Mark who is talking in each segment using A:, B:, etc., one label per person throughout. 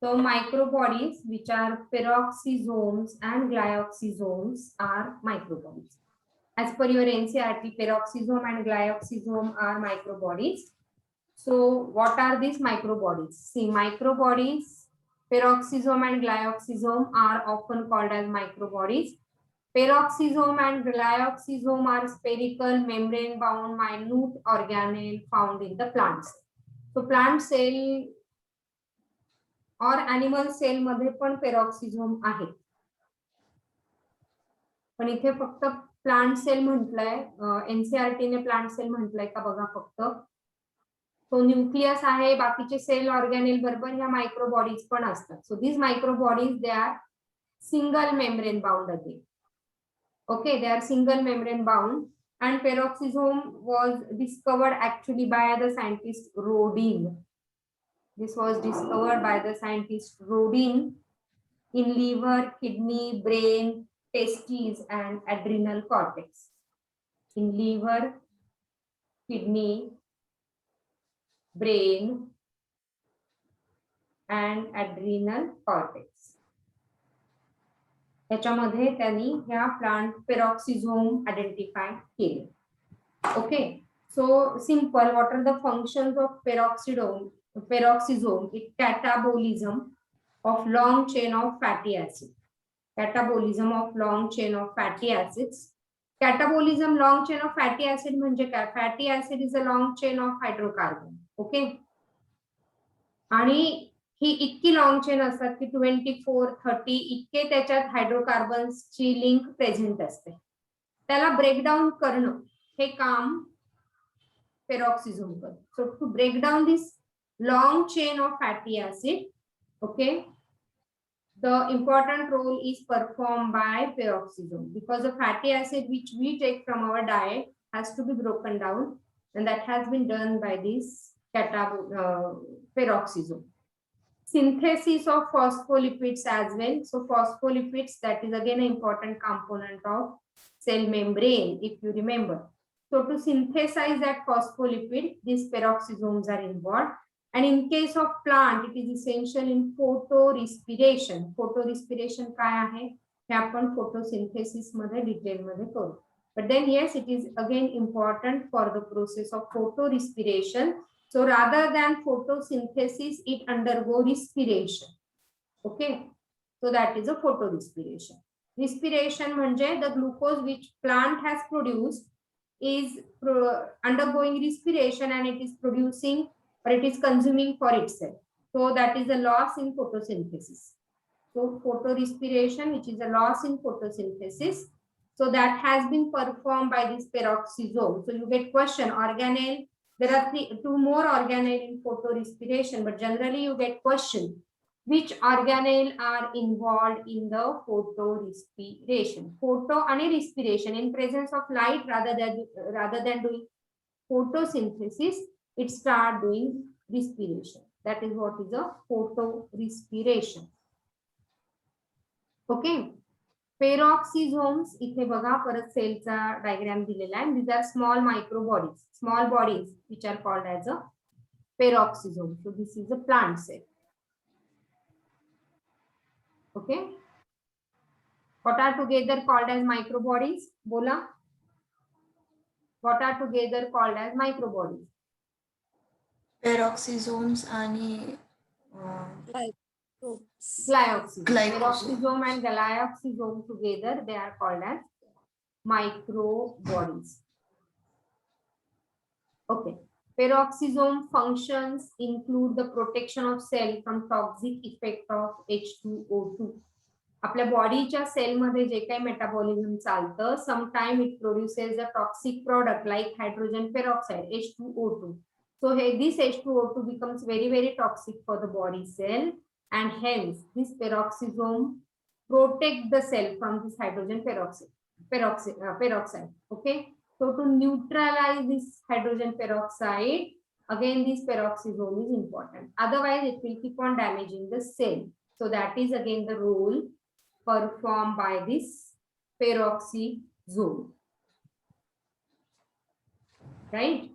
A: So microbodies, which are peroxisomes and glyoxysomes, are microbodies. As per your NCERT, peroxisome and glyoxysome are microbodies. So what are these microbodies? See, microbodies, peroxisome and glyoxysome are often called as microbodies. Peroxisome and glyoxysome are spherical, membrane-bound, minute organelle found in the plants. So plant cell और animal cell मध्ये पण पेरॉक्सिझोम आहे, पण इथे फक्त plant cell म्हटलंय. NCERT ने plant cell म्हटलंय का बघा फक्त. तो न्यूक्लियस आहे, बाकीचे सेल ऑर्गॅनेल बरोबर ह्या मायक्रोबॉडीज पण असतात. So these microbodies they are single membrane bound again. Okay, they are single membrane bound. And peroxisome was discovered actually by the scientist Rodin. This was discovered by the scientist Rodin in liver, kidney, brain, testes, and adrenal cortex. In liver, kidney, brain, and adrenal cortex. त्याच्यामध्ये त्यांनी ह्या plant peroxisome identify केले. Okay, so simple. What are the functions of peroxisome? It catabolism of long chain of fatty acid. Catabolism of long chain of fatty acids. Catabolism long chain of fatty acid म्हणजे काय? Fatty acid is a long chain of hydrocarbon. Okay, आणि ही इतकी long chain असतात की 24, 30 इतके त्याच्यात हायड्रोकार्बन्सची link present असते. त्याला ब्रेकडाऊन करणं हे काम पेरॉक्सिझोम करतो. So to break down this long chain of fatty acid, okay, the important role is performed by peroxisome, because the fatty acid which we take from our diet has to be broken down, and that has been done by this peroxisome. Synthesis of phospholipids as well. So phospholipids, that is again an important component of cell membrane, if you remember. So to synthesize that phospholipid, these peroxisomes are involved. And in case of plant, it is essential in photorespiration. Photorespiration काय आहे हे आपण photosynthesis मध्ये detail मध्ये करू. But then yes, it is again important for the process of photorespiration. So rather than photosynthesis, it undergo respiration. Okay, so that is a photorespiration. Respiration म्हणजे the glucose which plant has produced is undergoing respiration and it is producing or it is consuming for itself. So that is a loss in photosynthesis. So photorespiration, which is a loss in photosynthesis, so that has been performed by this peroxisome. So you get question organelle. There are two more organelle in photorespiration, but generally you get question which organelle are involved in the photorespiration. Photo and respiration in presence of light, rather than doing photosynthesis, it start doing respiration. That is what is a photorespiration. Okay, peroxisomes इथे बघा परत सेलचा diagram दिलेला आहे. These are small microbodies, small bodies which are called as a peroxisome. So this is a plant cell. Okay, what are together called as microbodies? बोला, what are together called as microbodies?
B: Peroxisomes आणि
A: glyoxysome. Peroxisome and glyoxysome together, they are called as microbodies. Okay, peroxisome functions include the protection of cell from toxic effect of H2O2. आपल्या बॉडीच्या cell मध्ये जे काही metabolism चालतं, sometime it produces a toxic product like hydrogen peroxide H2O2. So this H2O2 becomes very toxic for the body cell, and hence this peroxisome protect the cell from this hydrogen peroxide. Okay, so to neutralize this hydrogen peroxide, again this peroxisome is important, otherwise it will keep on damaging the cell. So that is again the role performed by this peroxisome, right?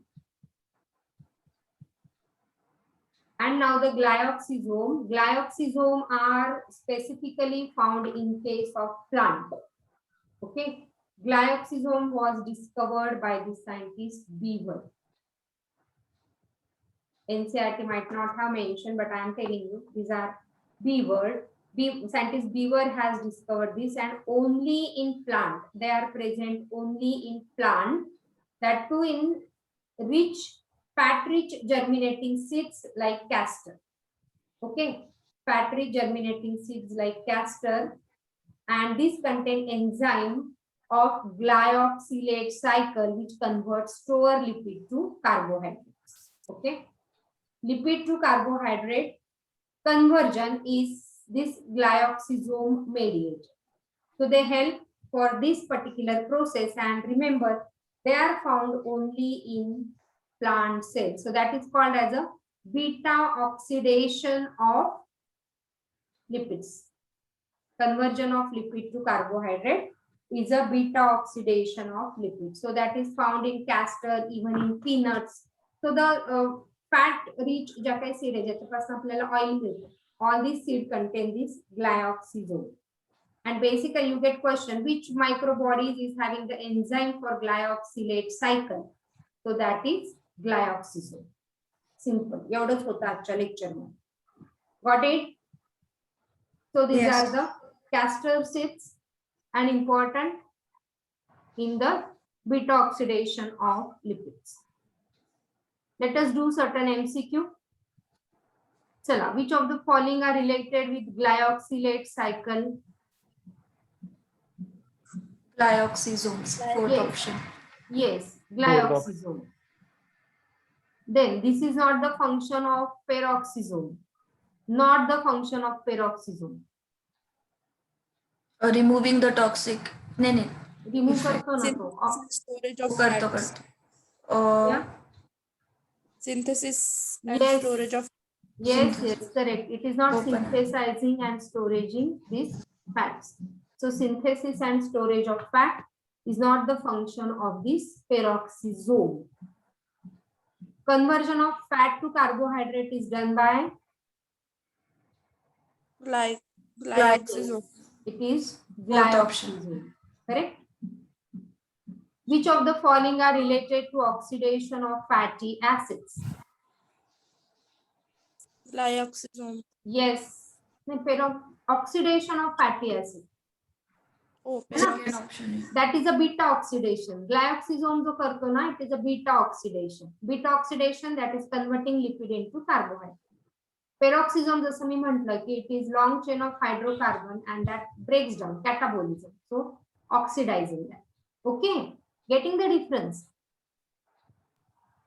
A: And now the glyoxysome. Glyoxysome are specifically found in case of plant. Okay. Glyoxysome was discovered by the scientist Beaver. NCERT might not have mentioned, but I am telling you, these are Beaver. Scientist Beaver has discovered this, and only in plant. They are present only in plant, that too in fat-rich germinating seeds like castor. Okay, fat-rich germinating seeds like castor, and this contain enzyme of glyoxylate cycle, which converts store lipid to carbohydrates. Okay, lipid to carbohydrate conversion is this glyoxysome mediated. So they help for this particular process, and remember, they are found only in plant cells. So that is called as a beta oxidation of lipids. Conversion of lipid to carbohydrate is a beta oxidation of lipids. So that is found in castor, even in peanuts. So the fat rich ज्या काही seed आहे ज्याच्यापासून आपल्याला oil मिळतं, all these seed contain this glyoxysome. And basically you get question, which microbodies is having the enzyme for glyoxylate cycle? So that is glyoxysome. Simple. एवढंच होतं आजच्या lecture मध्ये. Got it? So these
B: Yes.
A: are the castor seeds and important in the beta oxidation of lipids. Let us do certain MCQ. Chala, which of the following are related with glyoxylate cycle?
B: Glyoxysomes, fourth
A: Yes.
B: option.
A: Yes, glyoxysome. Then this is not the function of peroxisome. Not the function of peroxisome.
B: Removing the toxic. No.
A: Remove करतो ना तो.
C: Storage of
B: करतो
C: fats.
B: करतो.
A: Yeah.
C: Synthesis and
A: Yes.
C: storage of
A: Yes,
B: Synthesis.
A: yes, correct. It is not
B: Open.
A: synthesizing and storing these fats. So synthesis and storage of fat is not the function of this peroxisome. Conversion of fat to carbohydrate is done by
C: glyoxysome.
A: it is
B: Fourth option.
A: glyoxysome. Correct? Which of the following are related to oxidation of fatty acids?
C: Glyoxysome.
A: Yes. Oxidation of fatty acid.
C: Oh,
B: Second option.
A: That is a beta oxidation. Glyoxysome जो करतो ना, it is a beta oxidation. Beta oxidation, that is converting lipid into carbohydrate. Peroxisome जसं मी म्हटलं की it is long chain of hydrocarbon and that breaks down, catabolism. So oxidizing that. Okay, getting the difference?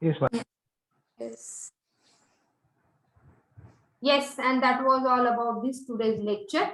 D: Yes, ma'am.
C: yes.
A: Yes, and that was all about this today's lecture.